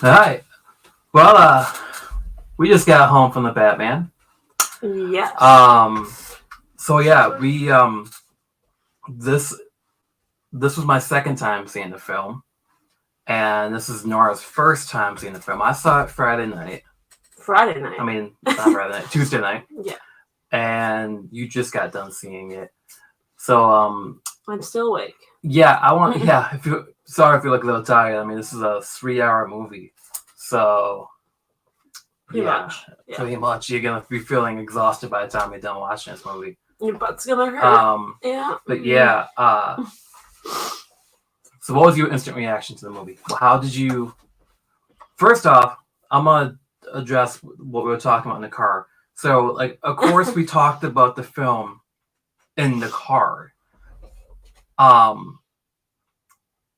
All right. Well, we just got home from the Batman. Yes. So yeah, we this this was my second time seeing the film, and this is Nora's first time seeing the film. I saw it Friday night. Friday night. I mean, not Friday night, Tuesday night. Yeah. And you just got done seeing it. So I'm still awake. yeah, I want yeah. If you sorry if you look a little tired. I mean, this is a 3-hour movie, so. Pretty much. Yeah. Pretty much. You're gonna be feeling exhausted by the time you're done watching this movie. Your butt's gonna hurt. Yeah. But yeah. So, what was your instant reaction to the movie? How did you? First off, I'm gonna address what we were talking about in the car. So, like, of course, we talked about the film in the car.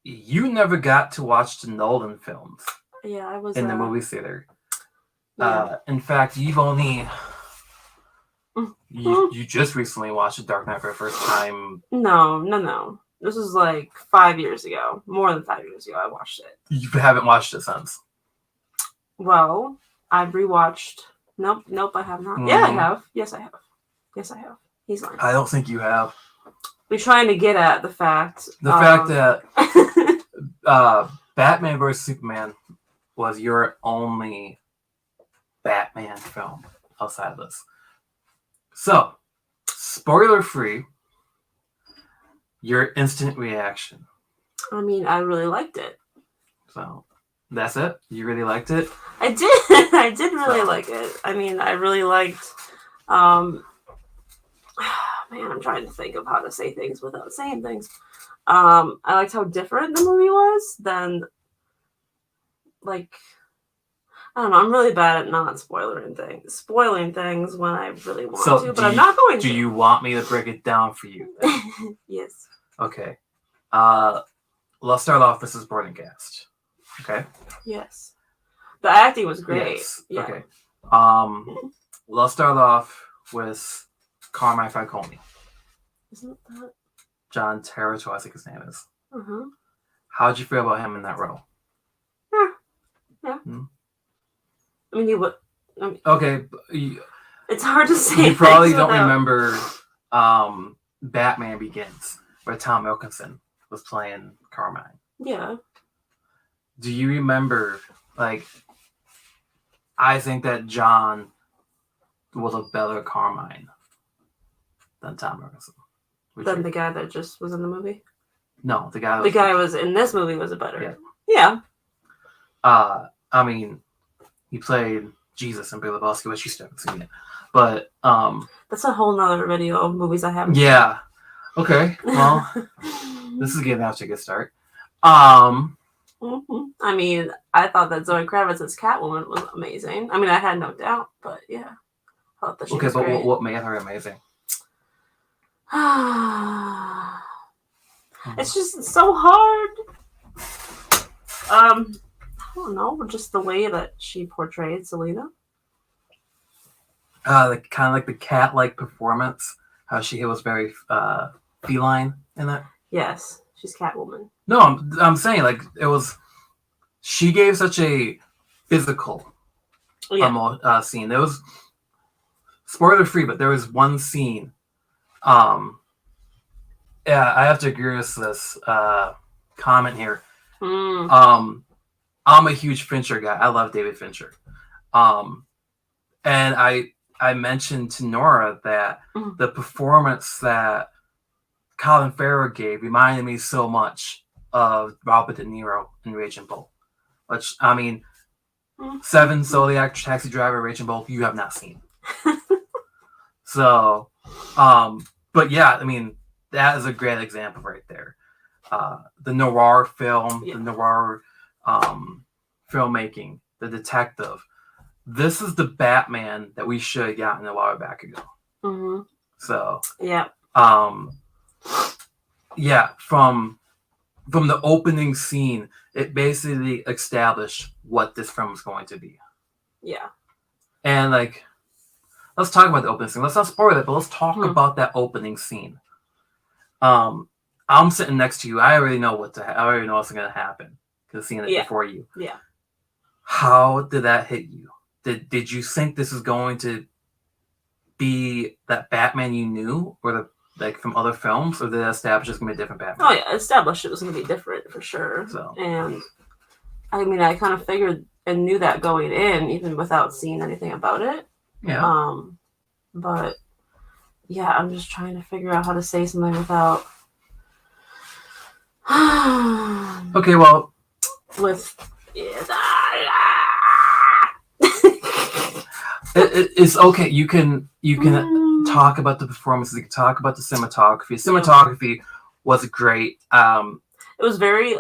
You never got to watch the Nolan films. Yeah, I was in the movie theater. Yeah. In fact, you've only you just recently watched The Dark Knight for the first time. No. This was like 5 years ago. More than 5 years ago, I watched it. You haven't watched it since. Well, I've rewatched. Nope, I have not. Yeah, I have. Yes, I have. He's lying. I don't think you have. We're trying to get at the fact. That Batman vs Superman was your only Batman film outside of this. So, spoiler free, your instant reaction. I mean, I really liked it. So, that's it? You really liked it? I did. I did really like it. I mean, I really liked... man, I'm trying to think of how to say things without saying things. I liked how different the movie was than... Like... I don't know. I'm really bad at not spoiling things when I really want to, but I'm not going to. Do you want me to break it down for you? Yes. Okay. Let's start off with supporting cast. Okay. Yes. The acting was great. Yes. Yeah. Okay. Let's start off with Carmine Falcone. Isn't that John Territo, I think his name is. Uh-huh. How'd you feel about him in that role? Yeah. I mean, he would. Okay. It's hard to say. You probably don't remember Batman Begins, where Tom Wilkinson was playing Carmine. Yeah. Do you remember, like, I think that John was a better Carmine than Tom Wilkinson. Than the guy that just was in the movie? No, the guy was in this movie was a better. Yeah. I mean, he played Jesus in Big Lebowski, which you still haven't seen it. But that's a whole nother video of movies I haven't seen. Okay. Well, this is getting off to a good start. I mean, I thought that Zoe Kravitz as Catwoman was amazing. I mean, I had no doubt, but yeah. I thought that she was great. What made her amazing? It's just so hard. I don't know, just the way that she portrayed Selena. Kind of like the cat-like performance. How she was very feline in that. Yes, she's Catwoman. No, I'm saying like it was. She gave such a physical scene. There was spoiler free, but there was one scene. I have to agree with this comment here. I'm a huge Fincher guy. I love David Fincher. And I mentioned to Nora that the performance that Colin Farrell gave reminded me so much of Robert De Niro in Raging Bull. Which, I mean, Seven, Zodiac, Taxi Driver, Raging Bull, you have not seen. So, but yeah, I mean, that is a great example right there. The noir film, the noir filmmaking, the detective. This is the Batman that we should have gotten a while back ago. Mm-hmm. So yeah, from the opening scene, it basically established what this film is going to be. Yeah, and like, let's talk about the opening scene. Let's not spoil it, but let's talk about that opening scene. I'm sitting next to you. I already know I already know what's going to happen because I've seen it before you. Yeah. How did that hit you? Did you think this is going to be that Batman you knew, or from other films, or did it establish it's gonna be a different Batman? Oh yeah, established it was gonna be different for sure. So. And I mean, I kind of figured and knew that going in, even without seeing anything about it. Yeah. But yeah, I'm just trying to figure out how to say something without. Okay, well. It's okay. You can talk about the performances. You can talk about the cinematography. Cinematography was great. It was very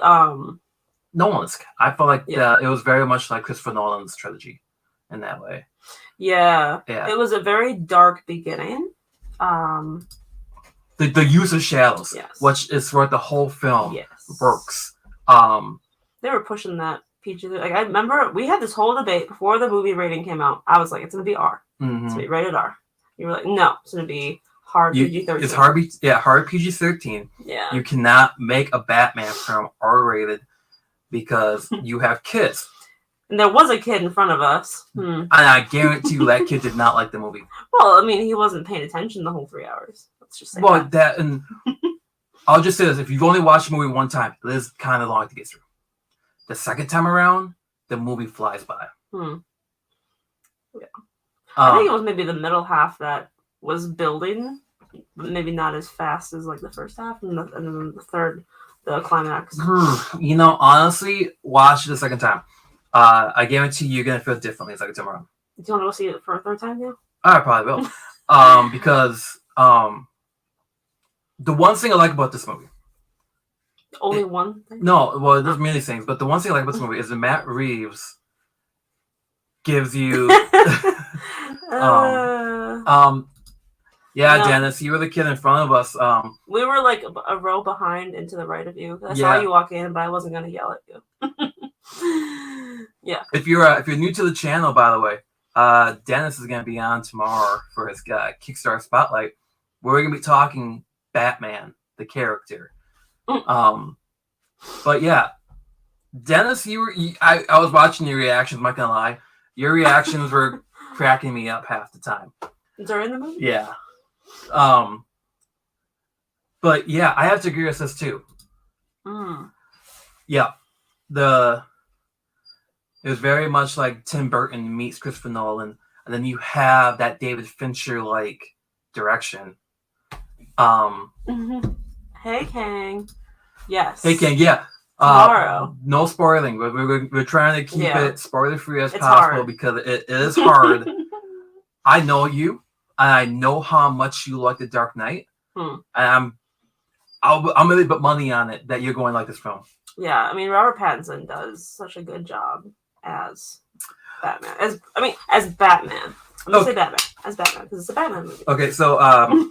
Nolan's. I felt like it was very much like Christopher Nolan's trilogy in that way. Yeah. It was a very dark beginning. The use of shadows, which is where the whole film works. They were pushing that PG. Like, I remember we had this whole debate before the movie rating came out. I was like, it's gonna be R. Mm-hmm. It's gonna be rated R. You were like, no, it's gonna be hard PG-13. It's hard PG-13. Yeah. You cannot make a Batman film R-rated because you have kids. And there was a kid in front of us. And I guarantee you that kid did not like the movie. Well, I mean, he wasn't paying attention the whole 3 hours. Let's just say that. And I'll just say this. If you've only watched the movie one time, it is kind of long to get through. The second time around, the movie flies by. Yeah. I think it was maybe the middle half that was building, but maybe not as fast as like the first half, and then the third, the climax. Honestly, watch it the second time. I guarantee you're gonna feel differently the second time around. Do you want to go see it for a third time now? I probably will. Because the one thing I like about this movie. Only one thing? No, well, there's many things, but the one thing I like about this movie is that Matt Reeves gives you. Dennis, you were the kid in front of us. We were like a row behind and to the right of you. I saw you walk in, but I wasn't gonna yell at you. Yeah. If you're new to the channel, by the way, Dennis is gonna be on tomorrow for his Kickstarter Spotlight. We're gonna be talking Batman, the character. But yeah, Dennis, I was watching your reactions. I'm not gonna lie, your reactions were cracking me up half the time during the movie. Yeah. But yeah, I have to agree with this too. Yeah, it was very much like Tim Burton meets Christopher Nolan, and then you have that David Fincher like direction. Hey Kang. Yes. Hey Kang. Yeah. Tomorrow. No spoiling. We're trying to keep it spoiler free as possible hard. Because it is hard. I know you, and I know how much you like The Dark Knight, and I'm really put money on it that you're going to like this film. Yeah, I mean Robert Pattinson does such a good job as Batman. As Batman. I'm gonna say Batman as Batman because it's a Batman movie. Okay, so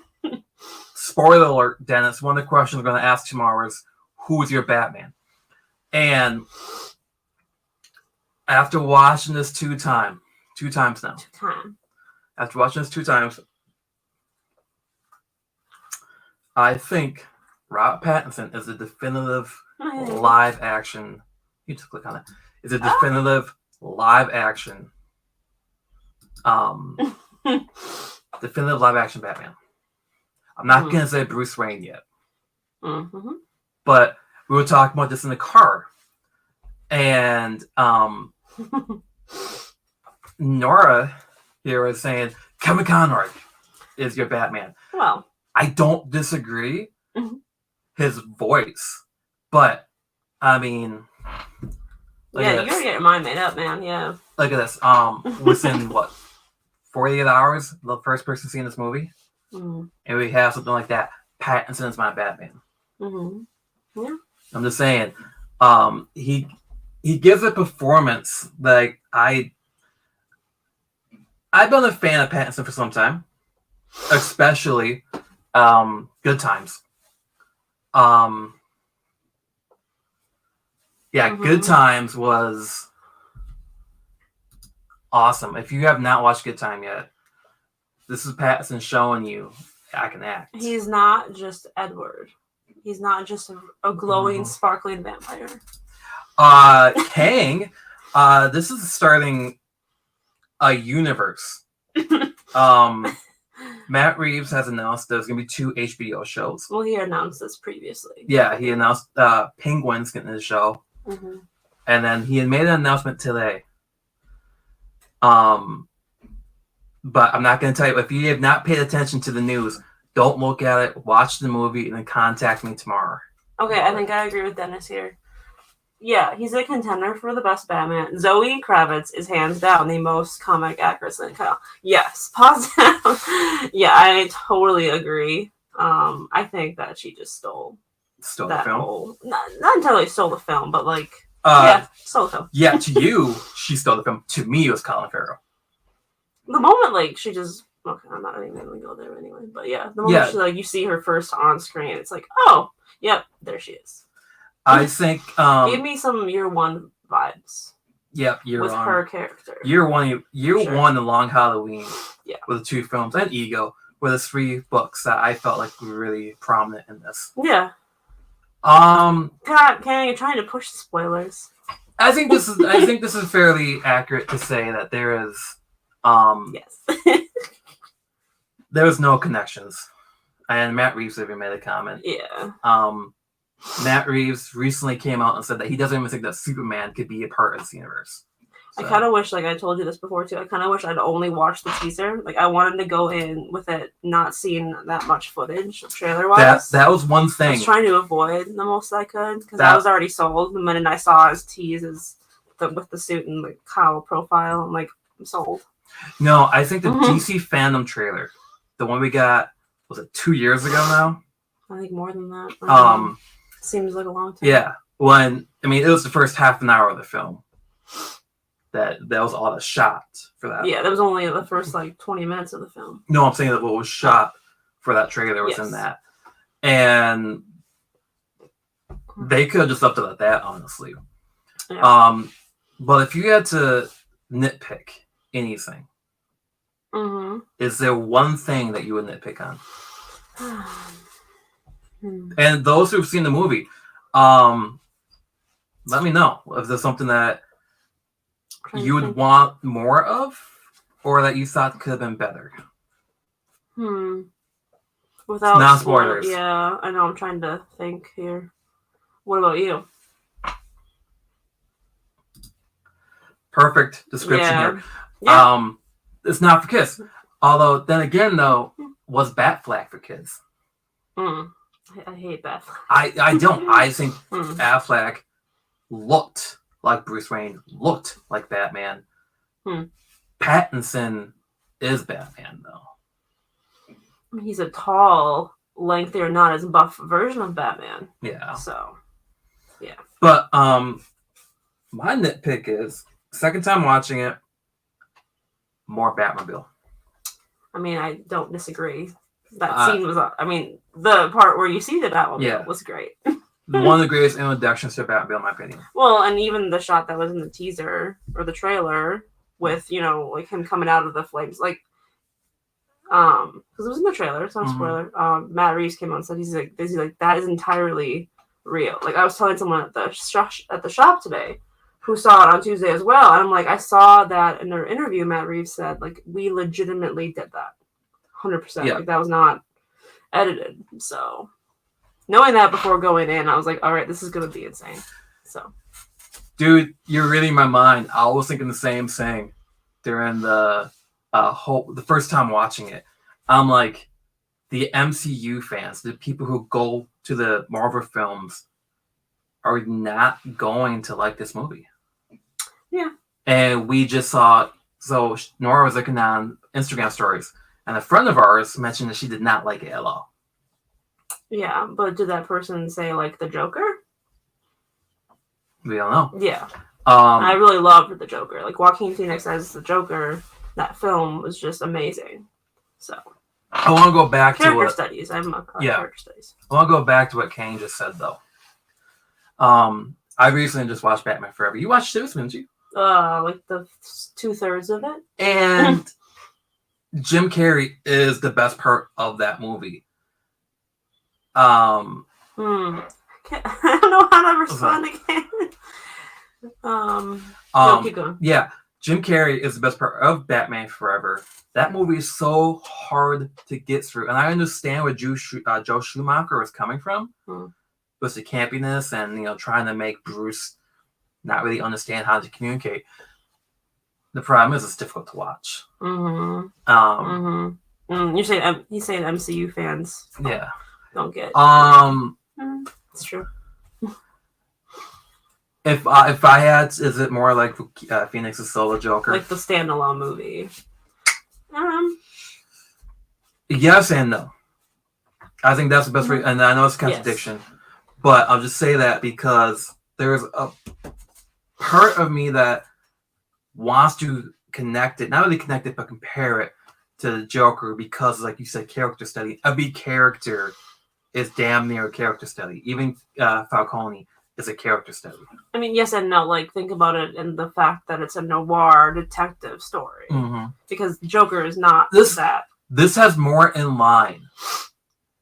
spoiler alert, Dennis. One of the questions we're going to ask tomorrow is, who's your Batman? And after watching this two times now. After watching this 2 times, I think Robert Pattinson is a definitive live action. You just click on it. Is a definitive live action. Definitive live action Batman. I'm not gonna say Bruce Wayne yet, but we were talking about this in the car, and Nora here was saying Kevin Conroy is your Batman. Well, I don't disagree. His voice, but I mean, you gotta get your mind made up, man. Yeah. Look at this. Within 48 hours, the first person seeing this movie, and we have something like that. Pattinson is my Batman. Yeah. I'm just saying, he gives a performance like I've been a fan of Pattinson for some time, especially Good Times. Good Times was awesome. If you have not watched Good Time yet, this is Pattinson showing you I can act. He's not just Edward. He's not just a glowing, sparkling vampire. Kang, This is starting a universe. Matt Reeves has announced there's going to be 2 HBO shows. Well, he announced this previously. Yeah, he announced Penguin's getting his show. Mm-hmm. And then he had made an announcement today. But I'm not going to tell you, if you have not paid attention to the news, don't look at it, watch the movie, and then contact me tomorrow. Okay, I think I agree with Dennis here. Yeah, he's a contender for the best Batman. Zoe Kravitz is hands down the most comic actress in Kyle. Yes, positive. Yeah, I totally agree. I think that she just stole the film. Whole, not entirely stole the film, but like stole the film. Yeah, to you, she stole the film. To me, it was Colin Farrell. The moment like she just I'm not even gonna go there anyway. But yeah, the moment she, like you see her first on screen, it's like, oh, yep, there she is. I think give me some year 1 vibes. Yep, with her character. Year one, the Long Halloween. Yeah, with the 2 films and Ego were the 3 books that I felt like were really prominent in this. Yeah. God, Ken, you're trying to push spoilers. I think this is fairly accurate to say that there is yes. there was no connections. And Matt Reeves even made a comment. Yeah. Matt Reeves recently came out and said that he doesn't even think that Superman could be a part of this universe. So. I kind of wish, like I told you this before too, I kind of wish I'd only watched the teaser. Like I wanted to go in with it not seeing that much footage, trailer-wise. That was one thing. I was trying to avoid the most I could because I was already sold. The minute I saw his tease with the suit and the cowl profile, I'm like, I'm sold. No, I think the DC fandom trailer, the one we got, was it 2 years ago now? I think more than that. Seems like a long time. Yeah. It was the first half an hour of the film. That was all the shot for that. Yeah, that was only the first like 20 minutes of the film. No, I'm saying that what was shot for that trailer was in that. And they could have just left it at that, honestly. Yeah. But if you had to nitpick anything, is there one thing that you would nitpick on? And those who've seen the movie, let me know if there's something that you would want more of, or that you thought could have been better. Without non-spoilers. Yeah, I know. I'm trying to think here. What about you? Perfect description here. Yeah. It's not for kids. Although, then again, though, was Batfleck for kids? I hate Batfleck. I don't. I think Affleck looked like Bruce Wayne, looked like Batman. Pattinson is Batman, though. He's a tall, lengthier, not as buff version of Batman. Yeah. So, yeah. But my nitpick is, second time watching it, more Batmobile. I mean, I don't disagree. That scene was, the part where you see the Batmobile was great. One of the greatest introductions to Batmobile, in my opinion. Well, and even the shot that was in the teaser or the trailer with, like him coming out of the flames, like, because it was in the trailer, it's not a spoiler. Matt Reeves came on and said, he's like, that is entirely real. Like, I was telling someone at the shop today who saw it on Tuesday as well, and I'm like, I saw that in their interview. Matt Reeves said, like, we legitimately did that, 100%. Yeah. Like, that was not edited. So, knowing that before going in, I was like, all right, this is gonna be insane. So, dude, you're reading my mind. I was thinking the same thing during the first time watching it. I'm like, the MCU fans, the people who go to the Marvel films, are not going to like this movie. Yeah. And we just saw, so Nora was looking on Instagram stories, and a friend of ours mentioned that she did not like it at all. Yeah, but did that person say, like, the Joker? We don't know. Yeah. I really loved the Joker. Like, Joaquin Phoenix as the Joker, that film was just amazing. So. I want to go back to character studies. I'm a character studies. I want to go back to what Kane just said, though. I recently just watched Batman Forever. You watched this, didn't you? Like the 2/3 of it. And Jim Carrey is the best part of that movie. I don't know how to respond again. Keep going. Yeah, Jim Carrey is the best part of Batman Forever. That movie is so hard to get through, and I understand where Joe Schumacher was coming from, with the campiness and trying to make Bruce not really understand how to communicate. The problem is it's difficult to watch. You're saying he's saying MCU fans. Yeah. Don't get. It's true. If I had, is it more like Phoenix's solo Joker? Like the standalone movie. Yes and no. I think that's the best way, and I know it's a contradiction, but I'll just say that because there's a part of me that wants to connect it, not really connect it, but compare it to the Joker because, like you said, character study. Every character is damn near a character study. Even Falcone is a character study. I mean, yes and no. Like, think about it in the fact that it's a noir detective story. Because Joker is not that. This has more in line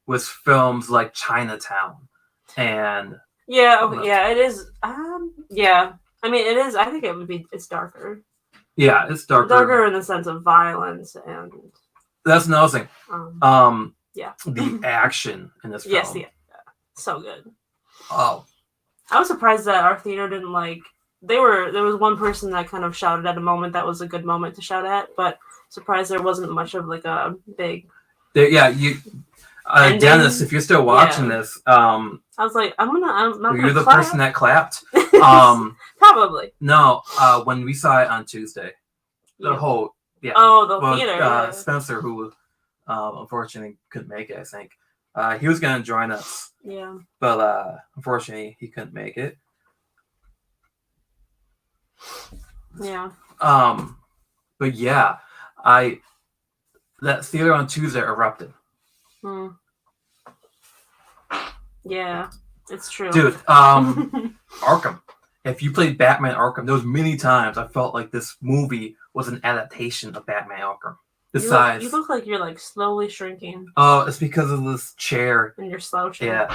with films like Chinatown and... Yeah, it is. Yeah. I mean, it is. I think it's darker. Yeah, it's darker. Darker in the sense of violence and... That's another thing. Yeah. The action in this film. Yes, yeah. So good. Oh. I was surprised that our theater didn't like... There was one person that kind of shouted at a moment that was a good moment to shout at, but surprised there wasn't much of like a big... Dennis, if you're still watching this... I was like, I'm not were gonna you the clap. person that clapped? Probably. No, when we saw it on Tuesday, the whole theater. Spencer, who unfortunately couldn't make it, I think he was going to join us. Yeah. But unfortunately, he couldn't make it. Yeah. But yeah, that theater on Tuesday erupted. Yeah, it's true. Dude, Arkham. If you played Batman Arkham, there was many times I felt like this movie was an adaptation of Batman Arkham. You look like you're like slowly shrinking. Oh, it's because of this chair. And you're slouching. Yeah.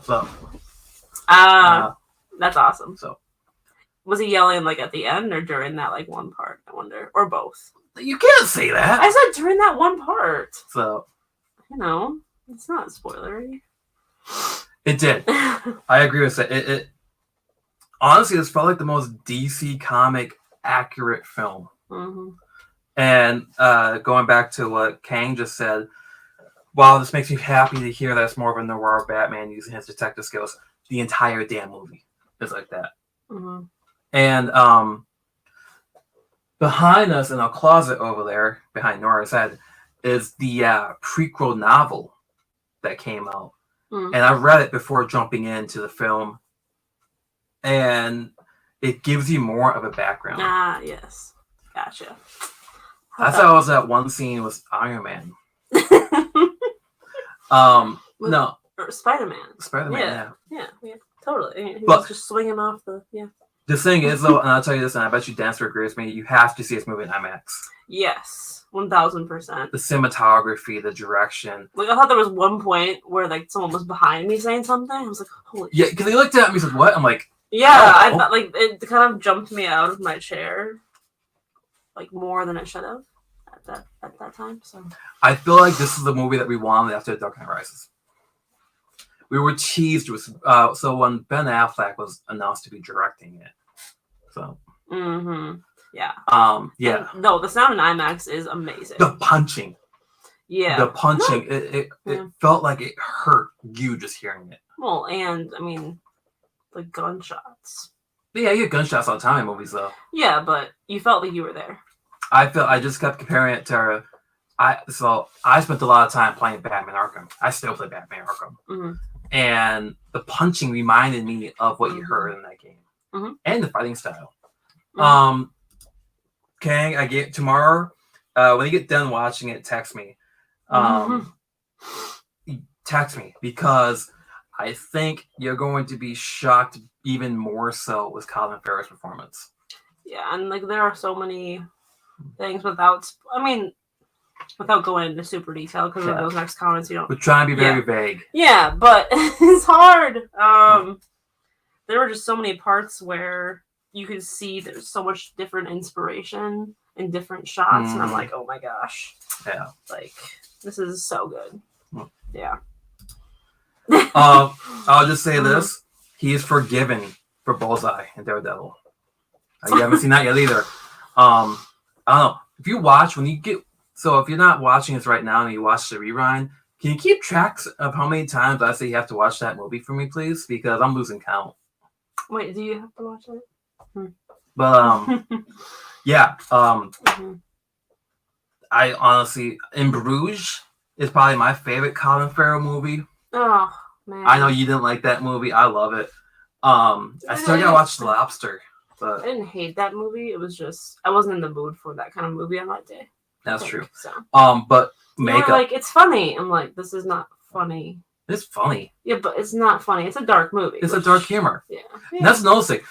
So. That's awesome. So. Was he yelling like at the end or during that like one part? I wonder, or both. You can't say that. I said during that one part. So. It's not spoilery. It did. I agree with that. It honestly, this felt like the most DC comic accurate film. And going back to what Kang just said, while this makes me happy to hear that it's more of a noir Batman using his detective skills, the entire damn movie is like that. And behind us in a closet over there, behind Nora's head, is the prequel novel that came out. And I read it before jumping into the film. And it gives you more of a background. Yes. Gotcha. I thought it was that one scene with Iron Man. No. Or Spider-Man. Spider-Man, yeah, totally. He was just swinging off the, The thing is, though, and I'll tell you this, and I bet you Dancer agrees with me, you have to see this movie in IMAX. Yes, 1000%. The cinematography, the direction. Like, I thought there was one point where, like, someone was behind me saying something. I was like, holy shit. Yeah, because he looked at me and said, what? I'm like, I thought, like, it kind of jumped me out of my chair. Like, more than it should have at that time, so. I feel like this is the movie that we wanted after The Dark Knight Rises. We were teased with, so when Ben Affleck was announced to be directing it, so. Yeah. Yeah. And, no, the sound in IMAX is amazing. The punching. Yeah. The punching, it felt like it hurt you just hearing it. Well, and, I mean, the gunshots. Yeah, you get gunshots all the time in movies, though. Yeah, but you felt like you were there. I just kept comparing it to I spent a lot of time playing Batman Arkham. I still play Batman Arkham. And the punching reminded me of what you heard in that game. And the fighting style. Kang, I get tomorrow, when you get done watching it, text me. Text me, because I think you're going to be shocked even more so with Colin Farrell's performance. Yeah, and like there are so many things without going into super detail because of those next comments. You don't. We're trying to be very vague. Yeah, but it's hard. There were just so many parts where you can see there's so much different inspiration in different shots, and I'm like, oh my gosh, yeah, like this is so good. Yeah. I'll just say this: he is forgiven for Bullseye and Daredevil. You haven't seen that yet either. I don't know if you watch when you get. So if you're not watching this right now and you watch the rewind, can you keep track of how many times I say you have to watch that movie for me, please? Because I'm losing count. Wait, do you have to watch it? But yeah. I honestly, In Bruges is probably my favorite Colin Farrell movie. Oh man, I know you didn't like that movie. I love it. I still gotta watch The Lobster. But I didn't hate that movie. It was just I wasn't in the mood for that kind of movie on that day. That's true. So. But makeup, like it's funny. I'm like, this is not funny. It's funny. Yeah, but it's not funny. It's a dark movie. It's a dark humor. Yeah. That's another thing.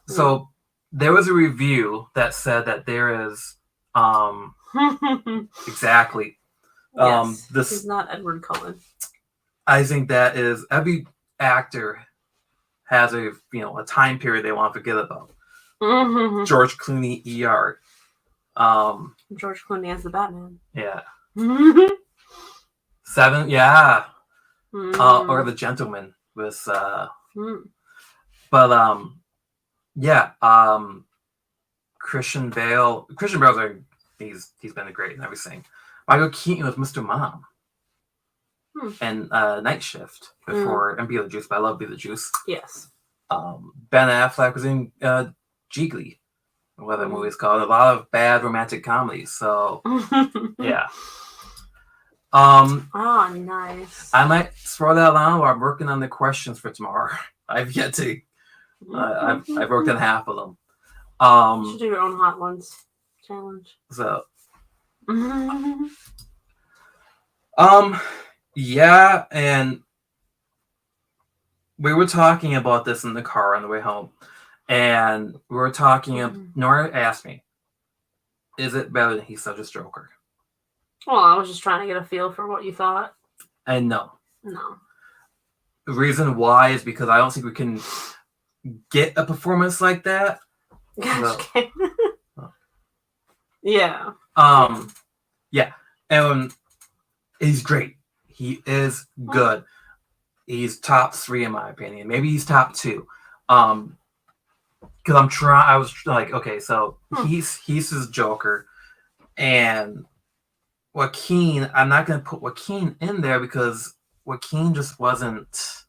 So there was a review that said that there is exactly yes, this he's not Edward Cullen. I think that is every actor has a time period they want to forget about. George Clooney, ER. George Clooney as the Batman. Yeah. 7. Yeah. Or The Gentleman with. But yeah. Christian Bale. Christian Bale's he's been great and everything. Michael Keaton was Mr. Mom. And Night Shift before and Beetlejuice, but I love Beetlejuice. Yes. Ben Affleck was in Jiggly, whatever the movie's called. A lot of bad romantic comedies. So yeah. Oh, nice. I might throw that on while I'm working on the questions for tomorrow. I've yet to. I've worked on half of them. You should do your own hot ones challenge. So. Yeah, and we were talking about this in the car on the way home, and we were talking. Nora asked me, "Is it better than Heath Ledger's Joker?" Well, I was just trying to get a feel for what you thought. And no. The reason why is because I don't think we can get a performance like that. Gotcha. Yeah. Yeah, and he's great. He is good. He's top 3 in my opinion. Maybe he's top 2. Because I was like, okay, so he's his Joker, and Joaquin. I'm not gonna put Joaquin in there because Joaquin just wasn't.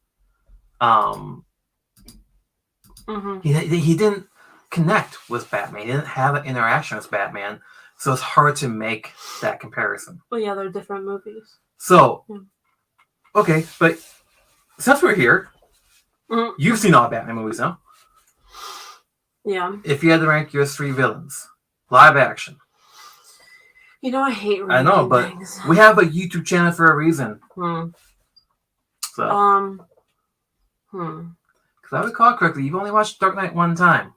He didn't connect with Batman. He didn't have an interaction with Batman, so it's hard to make that comparison. Well, yeah, they're different movies. So, okay, but since we're here, you've seen all Batman movies, huh? Yeah. If you had to rank your 3 villains, live action. You know, I hate ranking I know, but things. we have a YouTube channel for a reason. So. Because I recall correctly, you've only watched Dark Knight 1 time.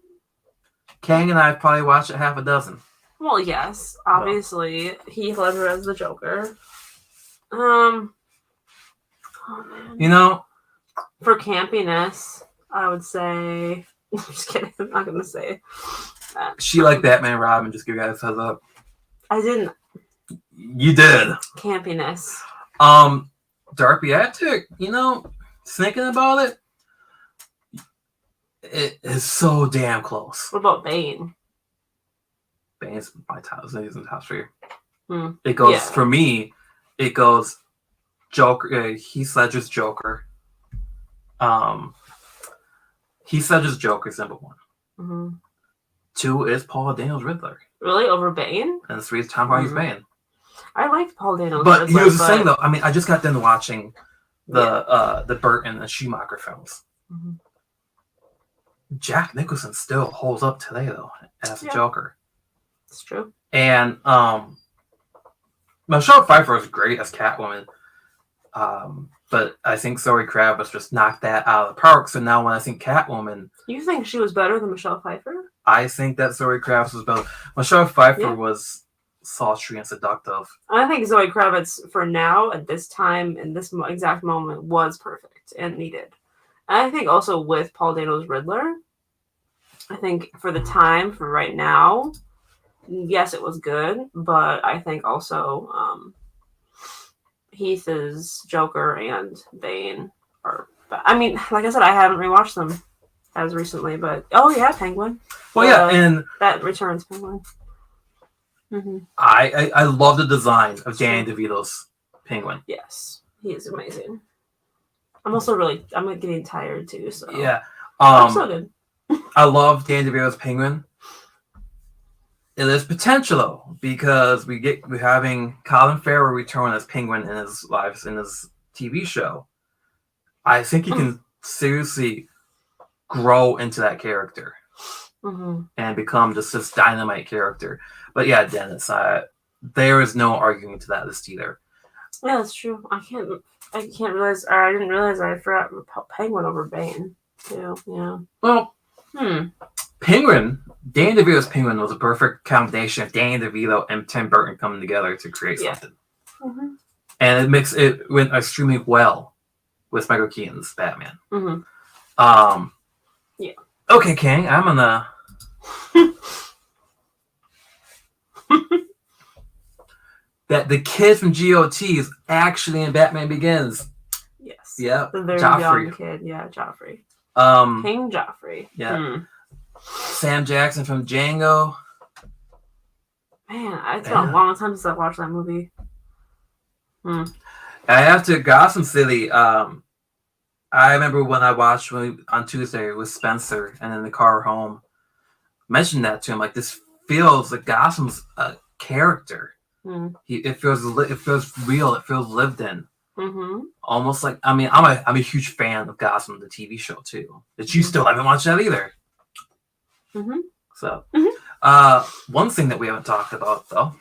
Kang and I have probably watched it half a dozen. Well, yes, obviously, Heath Ledger as the Joker. Oh man. You know, for campiness, I would say. I'm just kidding. I'm not gonna say that. She liked Batman Robin. Just give you guys a heads up. I didn't. You did. Campiness. Darby, I took. Thinking about it, it is so damn close. What about Bane? Bane's my top. He's in the top 3. It goes for me. It goes Joker. Heath Ledger's Joker. Heath Ledger's Joker is number 1. 2 is Paul Daniels' Riddler. Really, over Bane? And 3 is Tom Hardy's Bane. I liked Paul Daniels' But Riddler, here's the thing, though. I mean, I just got done watching the Burton and Schumacher films. Jack Nicholson still holds up today, though, as a Joker. It's true. And Michelle Pfeiffer is great as Catwoman. But I think Zoe Kravitz just knocked that out of the park. So now when I think Catwoman... You think she was better than Michelle Pfeiffer? I think that Zoe Kravitz was better. Michelle Pfeiffer was sultry and seductive. I think Zoe Kravitz, for now, at this time, in this exact moment, was perfect and needed. And I think also with Paul Dano's Riddler, I think for the time, for right now, yes, it was good, but I think also Heath's Joker and Bane are. I mean, like I said, I haven't rewatched them as recently, but Penguin. Well, yeah, and that returns Penguin. Mm-hmm. I love the design of Danny DeVito's Penguin. Yes, he is amazing. I'm getting tired too. So yeah, so good. I love Danny DeVito's Penguin. It is potential though, because we're having Colin Farrell return as Penguin in his TV show. I think he can seriously grow into that character and become just this dynamite character. But yeah, Dennis, there is no arguing to that list either. Yeah, that's true. I can't realize. Or I didn't realize I forgot Penguin over Bane too. Yeah. Well, Penguin, Danny DeVito's Penguin was a perfect combination of Danny DeVito and Tim Burton coming together to create something. Mm-hmm. And it went extremely well with Michael Keaton's Batman. Mm-hmm. Yeah. Okay, King, I'm gonna. that the kid from GOT is actually in Batman Begins. Yes. Yeah. The very young kid. Yeah, Joffrey. King Joffrey. Yeah. Sam Jackson from Django. Man, it's been a long time since I watched that movie. I have to Gotham City. I remember when I watched on Tuesday with Spencer and in the car home, mentioned that to him. Like, this feels like Gotham's a character. It feels real. It feels lived in. Mm-hmm. Almost like I'm a huge fan of Gotham, the TV show too. That you still haven't watched that either. Mm-hmm. So, one thing that we haven't talked about though.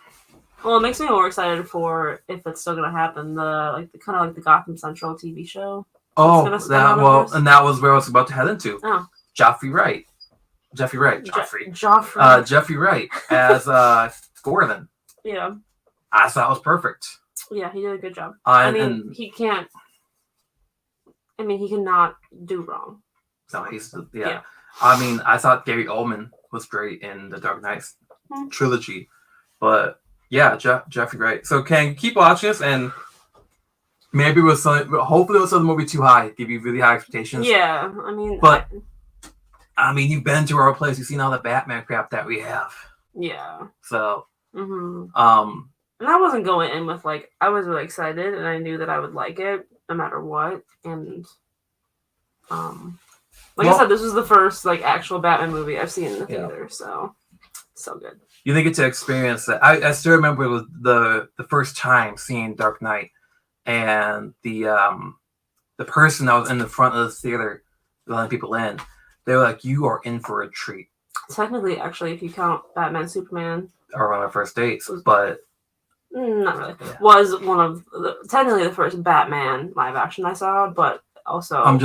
Well, it makes me more excited for if it's still gonna happen. The the Gotham Central TV show. Oh, that was where I was about to head into. Oh, Jeffrey Wright as Gordon. Yeah, I thought it was perfect. Yeah, he did a good job. He can't. I mean, he cannot do wrong. No, yeah. I thought Gary Oldman was great in the Dark Knight trilogy, but yeah, Jeffrey Wright. So, Ken, keep watching this, and maybe hopefully we'll sell the movie too high, give you really high expectations. Yeah, you've been to our place, you've seen all the Batman crap that we have. Yeah. So, and I wasn't going in with I was really excited, and I knew that I would like it no matter what, and I said, this was the first actual Batman movie I've seen in the theater, so good. You didn't get to experience that. I still remember it was the first time seeing Dark Knight, and the person that was in the front of the theater letting people in, they were like, "You are in for a treat." Technically, actually, if you count Batman, Superman, or one of our first dates, but not really. Yeah. Was one of technically the first Batman live action I saw, but also I'm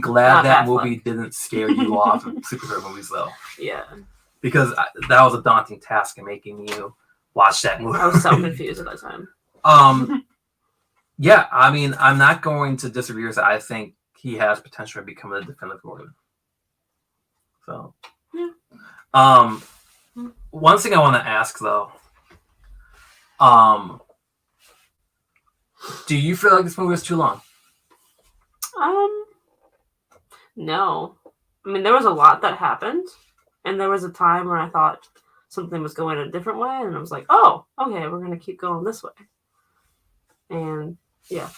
glad that movie didn't scare you off of superhero movies though. Yeah. Because that was a daunting task in making you watch that movie. I was so confused at that time. Yeah, I'm not going to disagree with that. I think he has potential to become a definitive Gordon. So, one thing I want to ask though, do you feel like this movie is too long? No. There was a lot that happened, and there was a time where I thought something was going a different way, and I was like, oh, okay, we're going to keep going this way. And, yeah.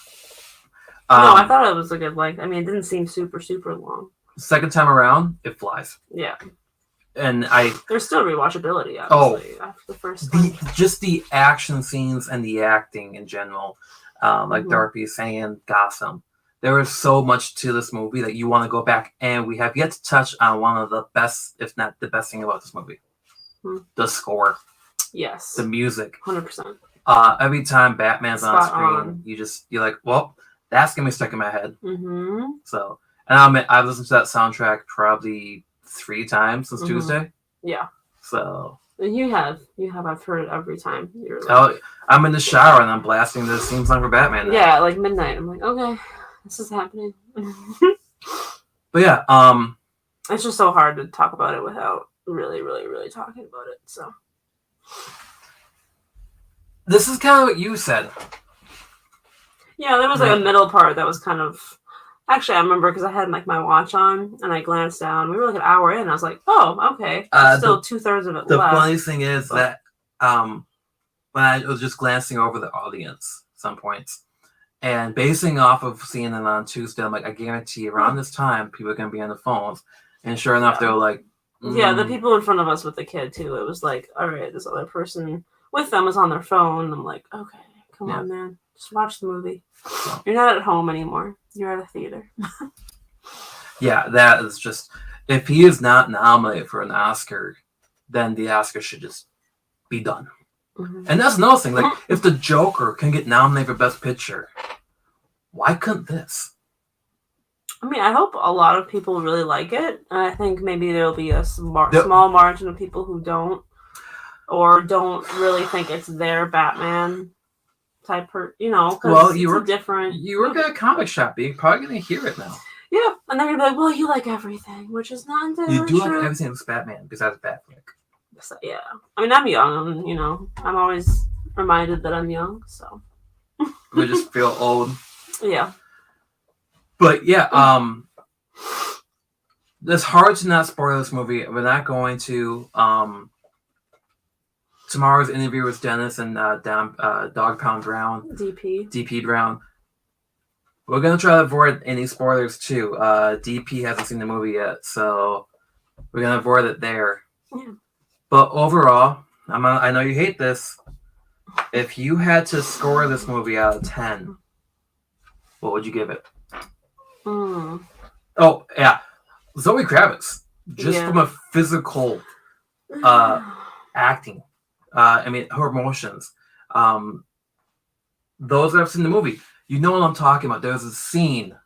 No, I thought it was a good length. It didn't seem super, super long. Second time around, it flies. Yeah. And there's still rewatchability, obviously, after the first time. Just the action scenes and the acting in general, like Darby saying, Gotham. There is so much to this movie that you want to go back, and we have yet to touch on one of the best, if not the best thing about this movie. The score. Yes. The music. 100%. Every time Batman's on screen, you're like, well, that's going to be stuck in my head. Mm-hmm. So, and I've listened to that soundtrack probably 3 times since Tuesday. Yeah. So. You have. I've heard it every time. I'm in the shower and I'm blasting the theme song for Batman now. Yeah, midnight. I'm like, okay. This is happening. But yeah, it's just so hard to talk about it without really, really, really talking about it. So this is kind of what you said. Yeah, there was like a middle part that was kind of. Actually, I remember because I had like my watch on and I glanced down. We were like an hour in. I was like, "Oh, okay." Still 2/3 of it the left. The funny thing is that when I was just glancing over the audience some points and basing off of seeing it on Tuesday, I'm like, I guarantee around this time people are gonna be on the phones. And sure enough, they were like, Yeah, the people in front of us with the kid too. It was like, all right, this other person with them was on their phone. I'm like, okay, come on, man, just watch the movie. You're not at home anymore. You're at a theater. Yeah, that is just, if he is not nominated for an Oscar, then the Oscar should just be done. Mm-hmm. And that's another thing. Like, if the Joker can get nominated for Best Picture, why couldn't this? I mean, I hope a lot of people really like it. And I think maybe there'll be a small margin of people who don't, or don't really think it's their Batman type, well, you were different. You work at a comic shop. You're probably going to hear it now. Yeah, and they're going to be like, well, you like everything, which is not entirely true. You do like everything that's Batman, besides Batflick. So, yeah. I mean, I'm young, and, I'm always reminded that I'm young, so. We just feel old. Yeah. But, yeah, it's hard to not spoil this movie. We're not going to. Tomorrow's interview with Dennis and Dog Pound Brown. DP Brown. We're going to try to avoid any spoilers, too. DP hasn't seen the movie yet, so we're going to avoid it there. Yeah. But overall, I know you hate this. If you had to score this movie out of 10, what would you give it? Oh, yeah. Zoe Kravitz. Just from a physical acting. Her emotions. Those that have seen the movie, you know what I'm talking about. There's a scene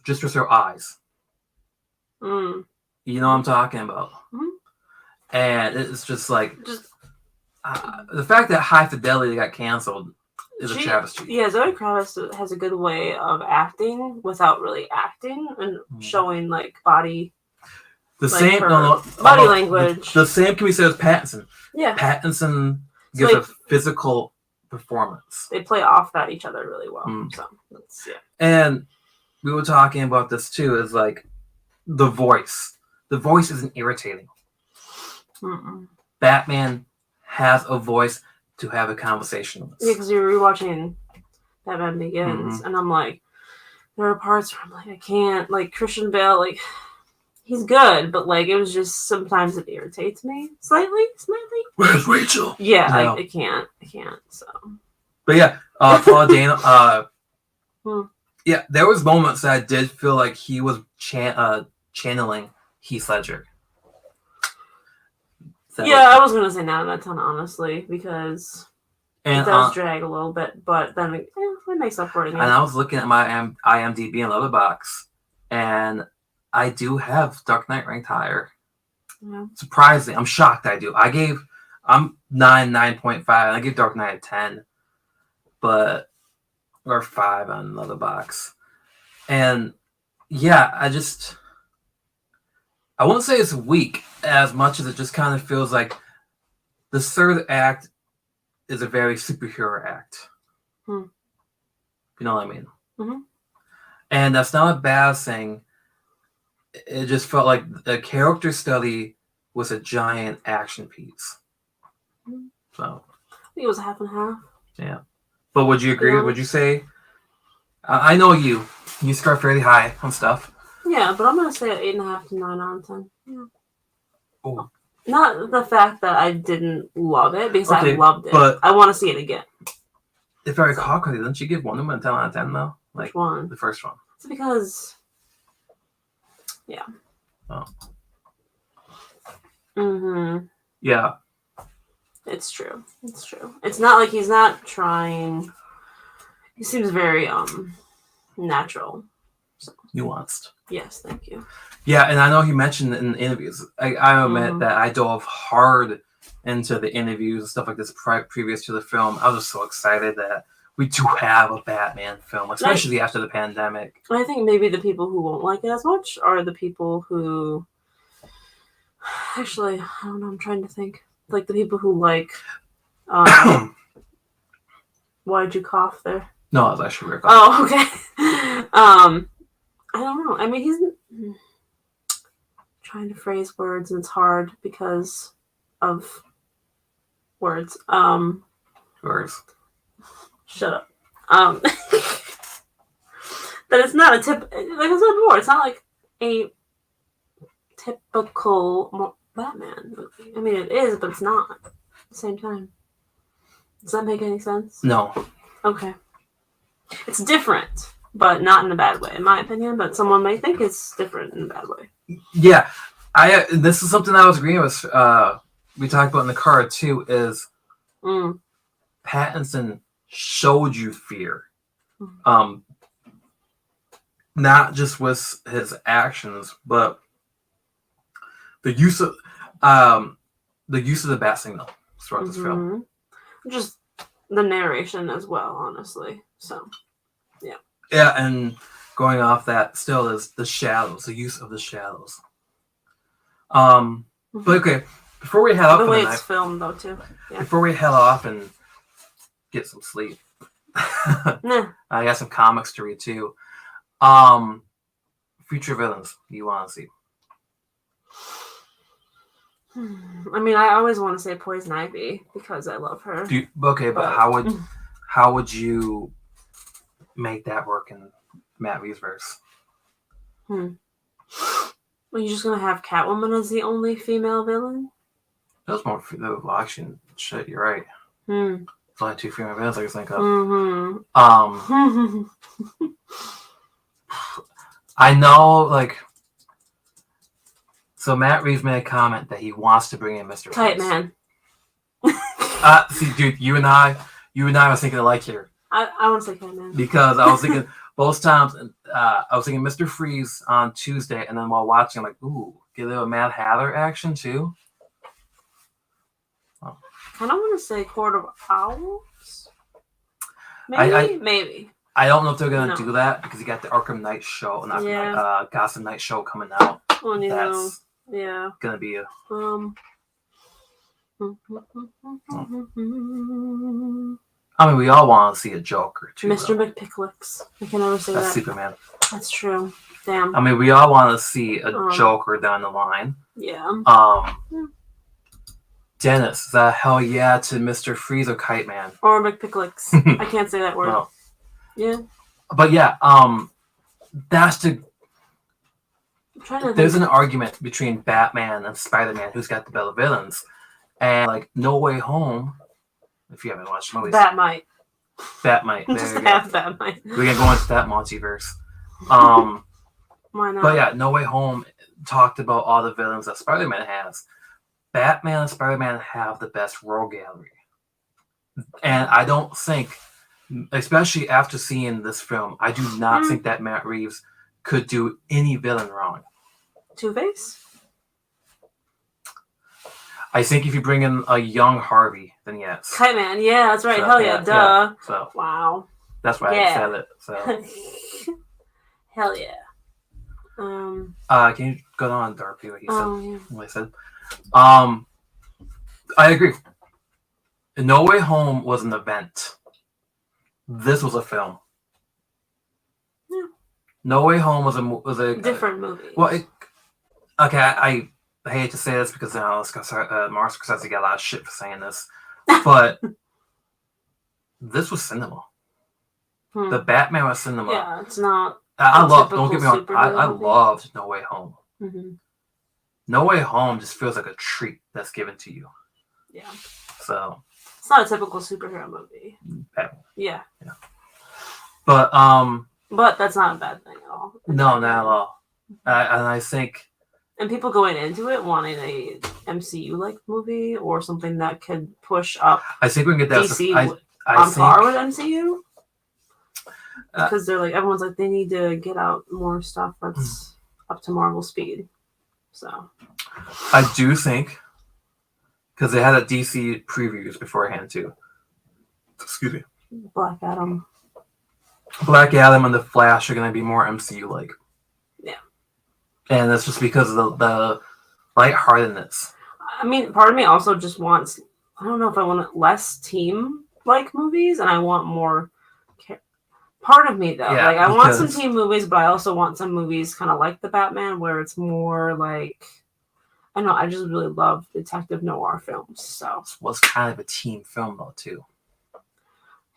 just with her eyes. You know what I'm talking about. And it's just like... the fact that High Fidelity got canceled is a travesty. Yeah, Zoe Kravitz has a good way of acting without really acting and showing like body... body language. The same can be said as Pattinson. Yeah. Pattinson gives a physical performance. They play off that each other really well. So that's, And we were talking about this too, is like the voice. The voice isn't irritating. Batman has a voice to have a conversation with. Yeah, because you're rewatching Batman Begins, and I'm like, there are parts where I'm like, I can't, like Christian Bale, like he's good, but like it was just sometimes it irritates me slightly. Where's Rachel? Yeah, I can't. So. But yeah, Paul Dano. Yeah, there was moments that I did feel like he was channeling Heath Ledger. I was gonna say 9 out of 10, honestly, because it does drag a little bit, but then it makes up for it again. And I was looking at my IMDb and Letterboxd, and I do have Dark Knight ranked higher. Yeah. Surprisingly, I'm shocked. I'm 9.5, and I gave Dark Knight a 10, or 5 on Letterboxd. And yeah, I won't say it's weak as much as it just kind of feels like the third act is a very superhero act. You know what I mean? And that's not a bad thing. It just felt like a character study was a giant action piece. So I think it was a half and half. Yeah. But would you agree? Would you say... I know you score fairly high on stuff. Yeah, but I'm going to say 8.5 to 9 out of 10. Yeah. Oh. Not the fact that I didn't love it, because I loved it. But I want to see it again. If I recall correctly, didn't you give Wonder Woman a 10 out of 10, though? Like, which one? The first one. It's because... Yeah. Oh. Yeah. It's true. It's not like he's not trying... He seems very, natural. So. Nuanced. Yes, thank you. Yeah, and I know he mentioned in interviews. I admit that I dove hard into the interviews and stuff like this previous to the film. I was just so excited that we do have a Batman film, especially after the pandemic. I think maybe the people who won't like it as much are the people who... Actually, I don't know. I'm trying to think. Like the people who like... Why'd you cough there? No, I was actually very Oh, okay. I don't know. I mean, he's trying to phrase words, and it's hard because of words. Words. Shut up. That it's not a tip. Like I said before, it's not like a typical Batman movie. I mean, it is, but it's not at the same time. Does that make any sense? No. Okay. It's different, but not in a bad way, in my opinion. But someone may think it's different in a bad way. Yeah, this is something I was agreeing with. We talked about in the car too. Is Pattinson showed you fear, not just with his actions, but the use of the bat signal throughout this film. Just the narration as well, honestly. So, yeah. Yeah, and going off that still is the shadows, the use of the shadows. But okay, before we head off, the way it's filmed though too. Yeah. Before we head off and get some sleep, I got some comics to read too. Future villains you want to see? I mean, I always want to say Poison Ivy because I love her. But how would you make that work in Matt Reeves' verse? Well, you're just gonna have Catwoman as the only female villain? That's more action shit. You're right. There's only 2 female villains I can think of. I know, like. So Matt Reeves made a comment that he wants to bring in Mr. Kite Man. See, dude, you and I was thinking alike here. I want to say Kite Man. Because I was thinking both times, I was thinking Mr. Freeze on Tuesday, and then while watching, I'm like, ooh, get a little Mad Hatter action too. Oh. I don't want to say Court of Owls. Maybe. I don't know if they're gonna do that because you got the Arkham Knight show, Gotham Knight show coming out. Well, That's gonna be a. I mean, we all want to see a Joker too. Mr. McPicklicks. I can never say That's that. Superman. That's true. Damn. I mean, we all want to see a Joker down the line. Yeah. Dennis, is that hell yeah to Mr. Freeze or Kite Man? Or McPicklicks. I can't say that word. Well, yeah. But yeah, that's the. There's an argument between Batman and Spider-Man who's got the better villains, and like No Way Home. If you haven't watched movies, Batmite. Just have Batmite. We can go into that multiverse. Why not? But yeah, No Way Home talked about all the villains that Spider-Man has. Batman and Spider-Man have the best role gallery, and I don't think, especially after seeing this film, I do not think that Matt Reeves could do any villain wrong. Two-Face? I think if you bring in a young Harvey, then yes. Kite Man, yeah, that's right. Hell yeah, duh. Yeah. So wow. That's why I said it. So. Hell yeah. Can you go on, Darby? What he said? Yeah. What I said. I agree. No Way Home was an event. This was a film. Yeah. No Way Home was a different movie. Well, I hate to say this because Martin Scorsese got a lot of shit for saying this, but this was cinema. The Batman was cinema. Yeah, it's not. Don't get me wrong. I loved No Way Home. Mm-hmm. No Way Home just feels like a treat that's given to you. Yeah. So. It's not a typical superhero movie. Batman. Yeah. But that's not a bad thing at all. No, not at all. And I think. And people going into it wanting a MCU-like movie or something that could push up. I think we can get that DC on par with MCU. Because they're like, everyone's like, they need to get out more stuff that's up to Marvel speed. So. I do think, because they had a DC previews beforehand too. Excuse me. Black Adam. Black Adam and the Flash are going to be more MCU like. Yeah. And that's just because of the lightheartedness. I mean, part of me also just wants, I don't know if I want less team-like movies, and I want more. Part of me, though. Yeah, like, I want some team movies, but I also want some movies kind of like the Batman, where it's more like, I don't know, I just really love detective noir films, so. It was kind of a team film, though, too. I'm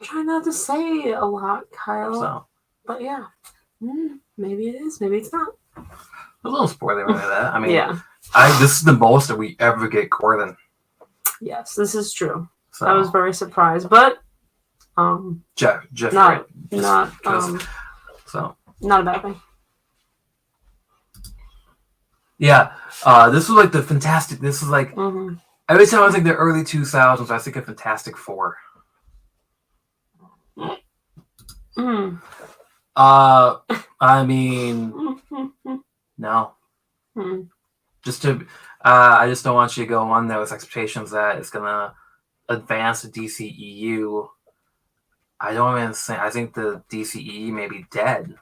trying not to say a lot, Kyle. So. But yeah. Maybe it is, maybe it's not. A little spoiler about that. I mean, yeah. This is the most that we ever get Gordon. Yes, this is true. So. I was very surprised, but Jeff, not, right? Not a bad thing. Yeah, this was like the Fantastic. This is like every time I was like the early 2000s, I think of Fantastic Four. I mean, no. Just to, I just don't want you to go on there with expectations that it's gonna advance the DCEU. I don't even think. I think the DCE may be dead.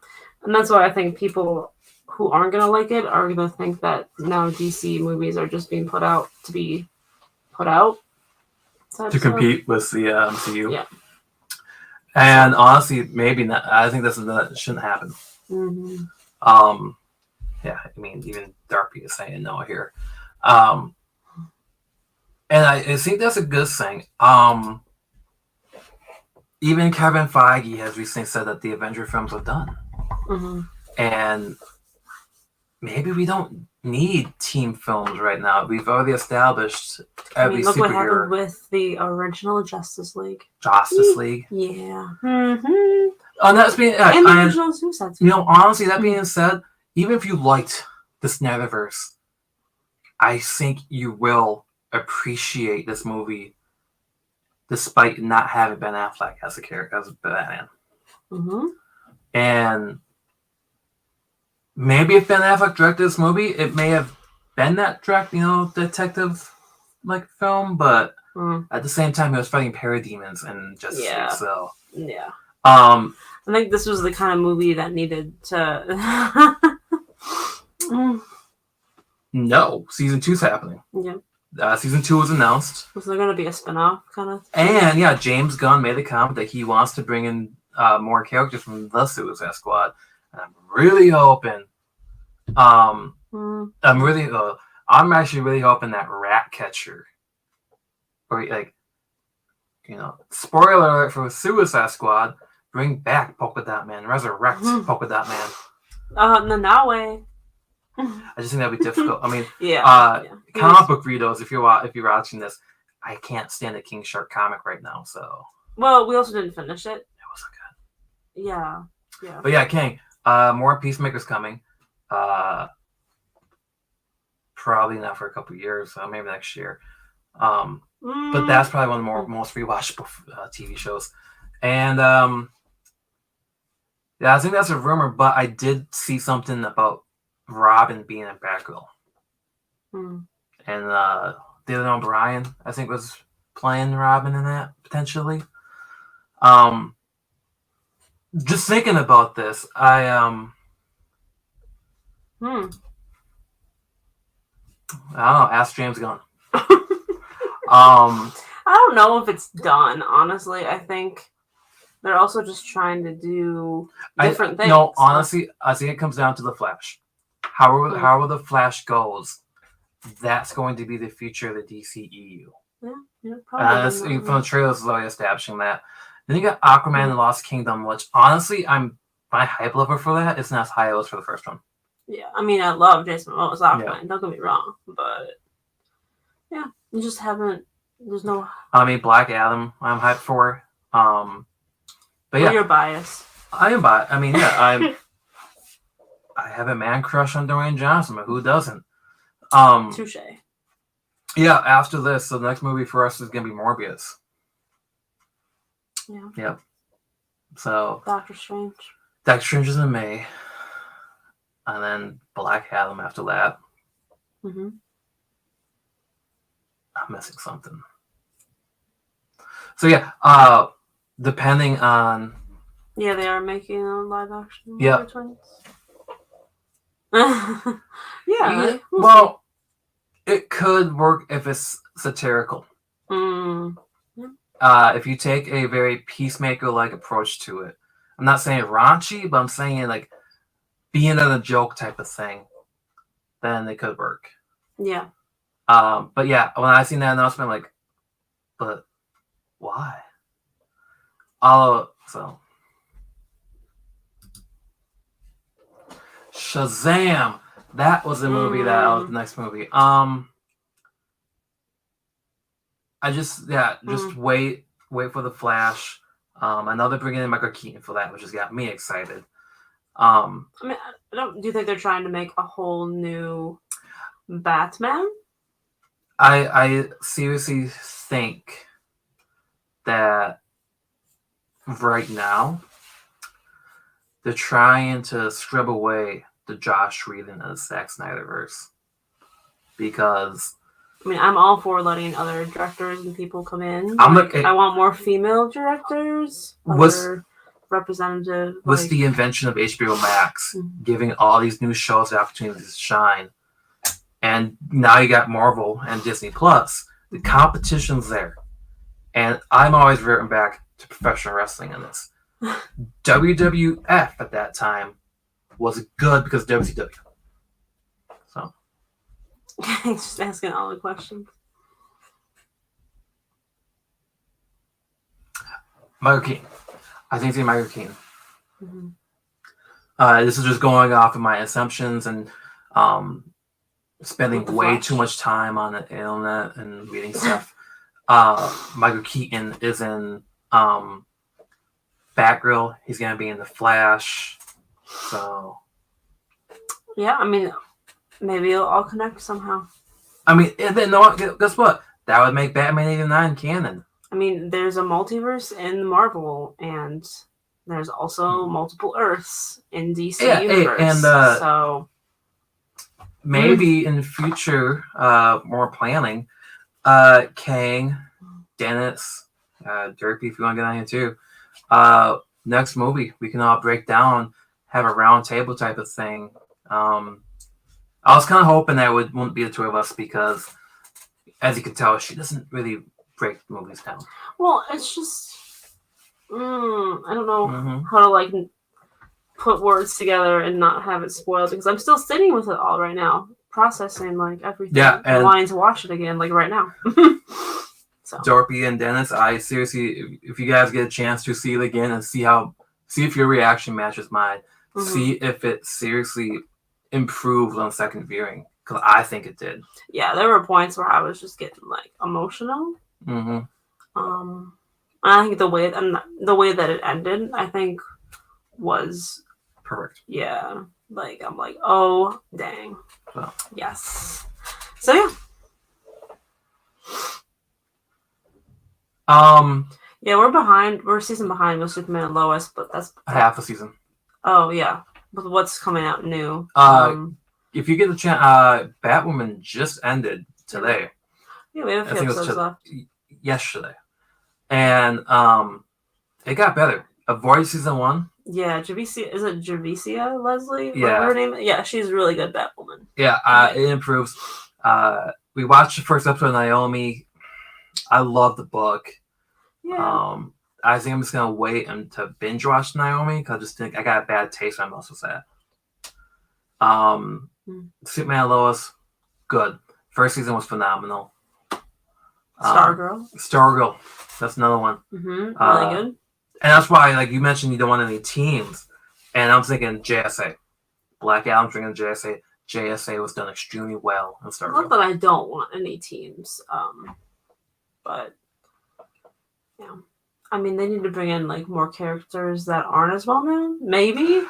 And that's why I think people who aren't going to like it are going to think that now DC movies are just being put out to be put out. To compete with the MCU. Yeah. And honestly, maybe not. I think that shouldn't happen. Yeah, I mean, even Darby is saying no here. And I think that's a good thing. Even Kevin Feige has recently said that the Avenger films are done. And maybe we don't need team films right now. We've already established every look superhero. What happened with the original Justice League. Yeah. And that's being and the original Suicide Squad. You know, honestly, that being said, even if you liked the Snyderverse, I think you will appreciate this movie despite not having Ben Affleck as a character, as Batman. And maybe if Ben Affleck directed this movie, it may have been that detective like film, but at the same time, he was fighting parademons and Justice League. So yeah, I think this was the kind of movie that needed to. No, season 2's happening. Yeah. Season 2 was announced. Was there going to be a spinoff kind of thing? And yeah, James Gunn made a comment that he wants to bring in more characters from the Suicide Squad. And I'm really hoping. I'm actually really hoping that Ratcatcher, or spoiler alert for Suicide Squad, bring back Polka Dot Man, resurrect Polka Dot Man. No way. I just think that'd be difficult. I mean, comic book readers, if you're watching this, I can't stand a King Shark comic right now. So. Well, we also didn't finish it. It wasn't good. Yeah. But yeah, King. More Peacemakers coming. Probably not for a couple of years, so maybe next year. But that's probably one of the most rewatchable TV shows. And I think that's a rumor, but I did see something about Robin being in Batgirl. And Dylan O'Brien, I think, was playing Robin in that, potentially. Just thinking about this, I don't know, ask James Gunn. I don't know if it's done, honestly. I think they're also just trying to do different things. No, honestly, I think it comes down to the Flash. However the Flash goes, that's going to be the future of the DCEU. Yeah, probably. From the trailers, is already establishing that. Then you got Aquaman and Lost Kingdom, which honestly, my hype level for that is not as high as it was for the first one. Yeah, I mean, I love Jason Momoa's Aquaman. Don't get me wrong, but yeah, you just haven't. There's no. I mean, Black Adam, I'm hyped for. But yeah, you're biased. I am biased. I mean, yeah, I have a man crush on Dwayne Johnson, but who doesn't? Touche. Yeah, after this, the next movie for us is gonna be Morbius. Yeah. Yep. So. Doctor Strange. Doctor Strange is in May. And then Black Adam after that. I'm missing something. So yeah, depending on. Yeah, they are making a live action. Yeah. Twins. Yeah. Well, it could work if it's satirical. If you take a very peacemaker-like approach to it. I'm not saying raunchy, but I'm saying like being a joke type of thing, then it could work. Yeah. But yeah, when I seen that announcement, I'm like, but why? So Shazam! That was the movie that was the next movie. I just wait for the Flash. I know they're bringing in Michael Keaton for that, which has got me excited. I mean, do you think they're trying to make a whole new Batman? I seriously think that right now they're trying to scrub away the Josh Whedon and the Zack Snyderverse, because I mean, I'm all for letting other directors and people come in. I want more female directors. Representative. With the invention of HBO Max, giving all these new shows the opportunity to shine, and now you got Marvel and Disney Plus. The competition's there, and I'm always reverting back to professional wrestling in this. WWF at that time was good because of WCW. So, just asking all the questions. Michael Keaton. I think it's Michael Keaton. This is just going off of my assumptions and spending way too much time on the internet and reading stuff. Michael Keaton is in Batgirl. He's gonna be in the Flash. So yeah, I mean, maybe it'll all connect somehow. I mean, and then guess what? That would make Batman 89 canon. I mean, there's a multiverse in Marvel, and there's also multiple Earths in DC universe. And so maybe in the future, more planning, Kang, Dennis, Derpy, if you want to get on here too. Next movie, we can all break down, have a round table type of thing. I was kind of hoping that wouldn't be the two of us because, as you can tell, she doesn't really break movies down. Well, it's just I don't know how to put words together and not have it spoiled, because I'm still sitting with it all right now, processing everything. Yeah, and wanting to watch it again right now. So Dorothy and Dennis, I seriously, if you guys get a chance to see it again and see if your reaction matches mine, see if it seriously improved on second viewing, because I think it did. Yeah, there were points where I was just getting emotional. I think the way that it ended, I think, was perfect. Yeah, I'm like, oh dang, yes. So yeah. Yeah, we're behind. We're a season behind with Superman and Lois, but that's half a season. Oh yeah, with what's coming out new. If you get the chance, Batwoman just ended today. Yeah, we have a few episodes left. Yesterday, and it got better. Avoid season 1. Yeah, Javicia Leslie? Yeah, her name. Yeah, she's really good Batwoman. Yeah, it improves. We watched the first episode of Naomi. I love the book. Yeah. I think I'm just gonna wait to binge watch Naomi because I just think I got a bad taste when I'm also sad. Superman and Lois, good. First season was phenomenal. Stargirl, that's another one. Really good. And that's why, you mentioned, you don't want any teams, and I'm thinking JSA. Black Adam's bringing JSA. JSA was done extremely well in Stargirl. Not that I don't want any teams, but yeah, I mean, they need to bring in more characters that aren't as well known. Maybe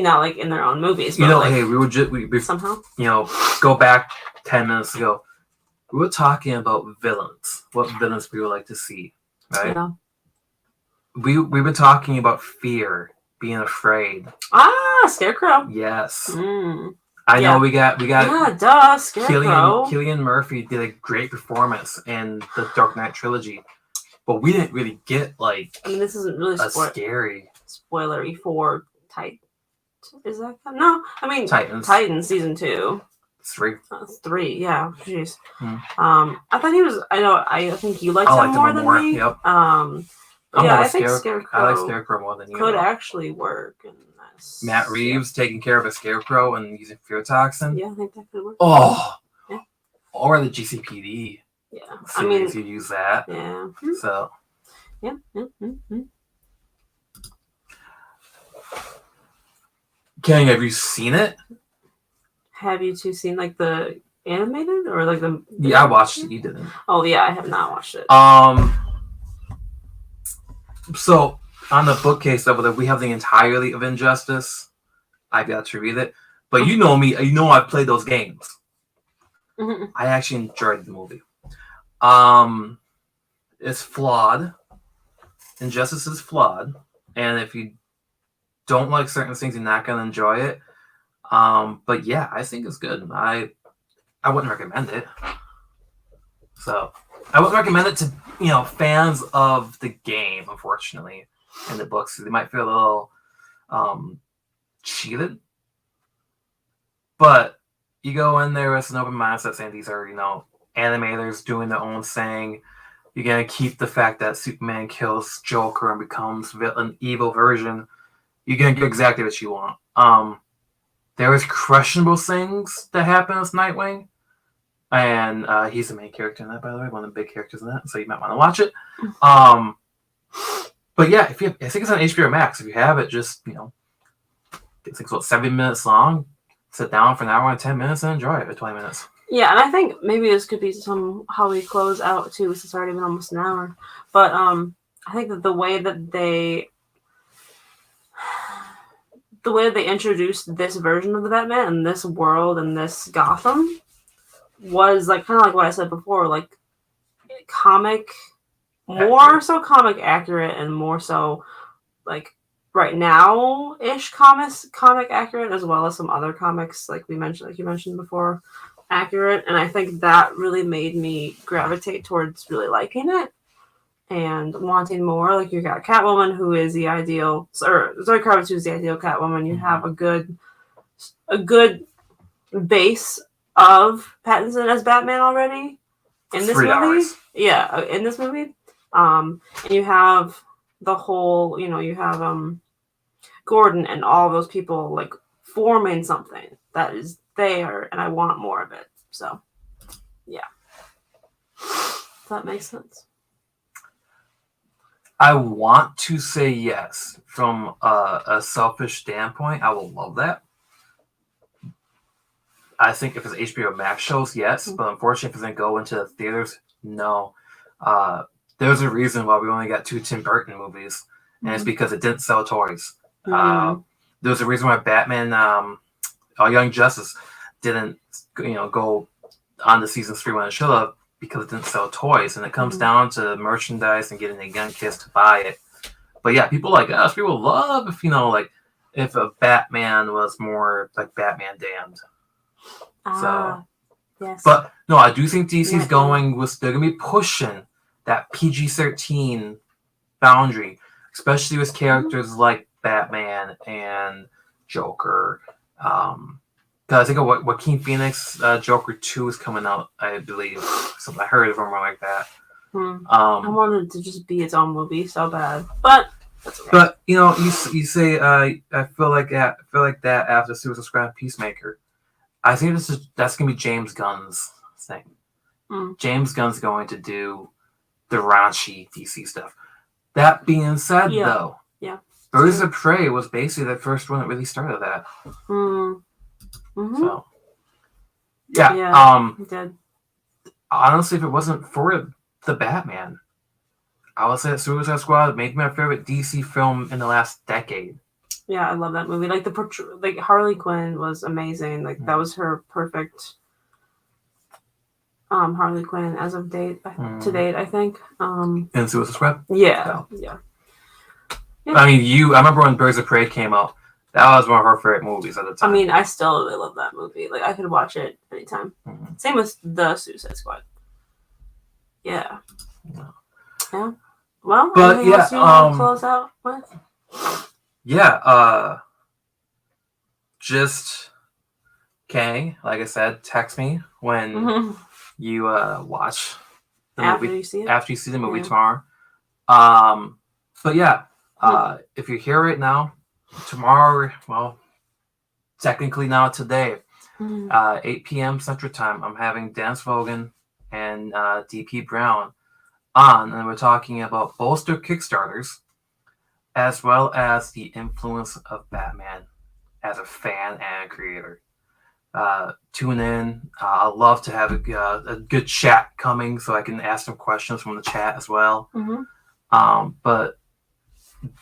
not in their own movies. But, hey, we were just somehow go back 10 minutes ago. We were talking about villains. What villains we would like to see, right? Yeah. We were talking about fear, being afraid. Scarecrow. Yes. I know we got. Yeah, duh, Scarecrow. Cillian Murphy did a great performance in the Dark Knight trilogy. but we didn't really get like I mean, this isn't really scary spoilery for Is that no? I mean, Titans season 2. 3. 3, yeah. Jeez. Hmm. I thought he was. I think you liked him more than me. Yep. I think Scarecrow. I like Scarecrow more than you. Could actually work in this. Matt Reeves taking care of a Scarecrow and using fear toxin. Yeah, I think that could work. Oh. Yeah. Or the GCPD. Yeah. I mean, you use that. Yeah. So. Yeah. Kenny, have you seen it? Have you two seen like the animated or like the? Yeah, I watched it. You didn't. Oh yeah, I have not watched it. So on the bookcase over there, we have the entirety of Injustice. I got to read it, but you know me. You know I've played those games. Mm-hmm. I actually enjoyed the movie. It's flawed. Injustice is flawed, and if you don't like certain things, you're not gonna enjoy it. But yeah, I think it's good. I wouldn't recommend it. So I wouldn't recommend it to fans of the game, unfortunately, in the books. They might feel a little cheated. But you go in there with an open mindset saying these are, animators doing their own thing. You're gonna keep the fact that Superman kills Joker and becomes an evil version. You're gonna get exactly what you want. There is questionable things that happen with Nightwing. And he's the main character in that, by the way, one of the big characters in that, so you might want to watch it. But yeah, I think it's on HBO Max. If you have it, just it's like 70 minutes long. Sit down for an hour and 10 minutes and enjoy it for 20 minutes. Yeah, and I think maybe this could be how we close out too. It's already been almost an hour, but I think that the way that they introduced this version of the Batman and this world and this Gotham was like kind of like what I said before, like more so comic accurate and more so like right now ish comic accurate, as well as some other comics like you mentioned before, accurate. And I think that really made me gravitate towards really liking it and wanting more. Like you got Catwoman, who is the ideal, or Zoe Kravitz, who's the ideal Catwoman. You have a good base of Pattinson as Batman already in this movie. Hours. Yeah, in this movie. And you have the whole, you have Gordon and all those people like forming something that is there, and I want more of it. So, yeah. Does that make sense? I want to say yes. From a selfish standpoint, I will love that. I think if it's HBO Max shows, yes. Mm-hmm. But unfortunately, if it's going to go into the theaters, no. There's a reason why we only got 2 Tim Burton movies, and it's because it didn't sell toys. There's a reason why Batman, Young Justice, didn't go on to season 3 when it should have, because it didn't sell toys, and it comes down to merchandise and getting a young kids to buy it. But yeah, people like us, people love if a Batman was more like Batman Damned. So, yes. But no, I do think DC's they're gonna be pushing that PG-13 boundary, especially with characters like Batman and Joker. I think Joaquin Phoenix Joker 2 is coming out, I believe. So I heard a rumor like that. I wanted it to just be its own movie so bad, but that's okay. But you say I feel like that after Suicide Squad Peacemaker. I think that's gonna be James Gunn's thing. James Gunn's going to do the raunchy DC stuff. That being said, though, Birds of Prey was basically the first one that really started that. So, it did. Honestly, if it wasn't for the Batman, I would say that Suicide Squad made my favorite DC film in the last decade. Yeah, I love that movie. Like Harley Quinn was amazing. Like that was her perfect Harley Quinn as of to date, I think. In Suicide Squad? Yeah. I mean, I remember when Birds of Prey came out. That was one of her favorite movies at the time. I mean, I still really love that movie. Like, I could watch it anytime. Same with the Suicide Squad. Yeah. Well, But anything else you want to close out with? Yeah, just Kang, like I said, text me when you watch the After movie you see it? after you see the movie Yeah. tomorrow. But yeah, if you're here right now, tomorrow, well, technically now today, 8 p.m. Central Time, I'm having Dennis Vogan and DP Brown on, and we're talking about bolster Kickstarters as well as the influence of Batman as a fan and a creator. Tune in. I'd love to have a good chat coming so I can ask some questions from the chat as well. But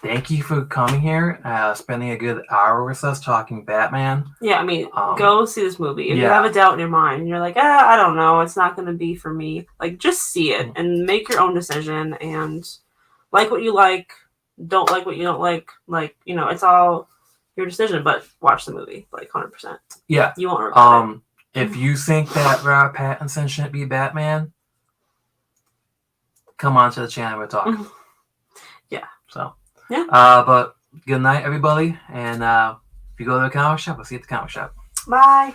thank you for coming here, spending a good hour with us talking Batman. Yeah, I mean, go see this movie. If you have a doubt in your mind, and you're like, I don't know, it's not going to be for me. Like, just see it and make your own decision and like what you like, don't like what you don't like. Like, it's all your decision, but watch the movie, like 100%. Yeah. You won't regret it. If you think that Robert Pattinson shouldn't be Batman, come on to the channel, we're talking. Yeah. So. Yeah. But good night, everybody. And if you go to the comic shop, I'll see you at the comic shop. Bye.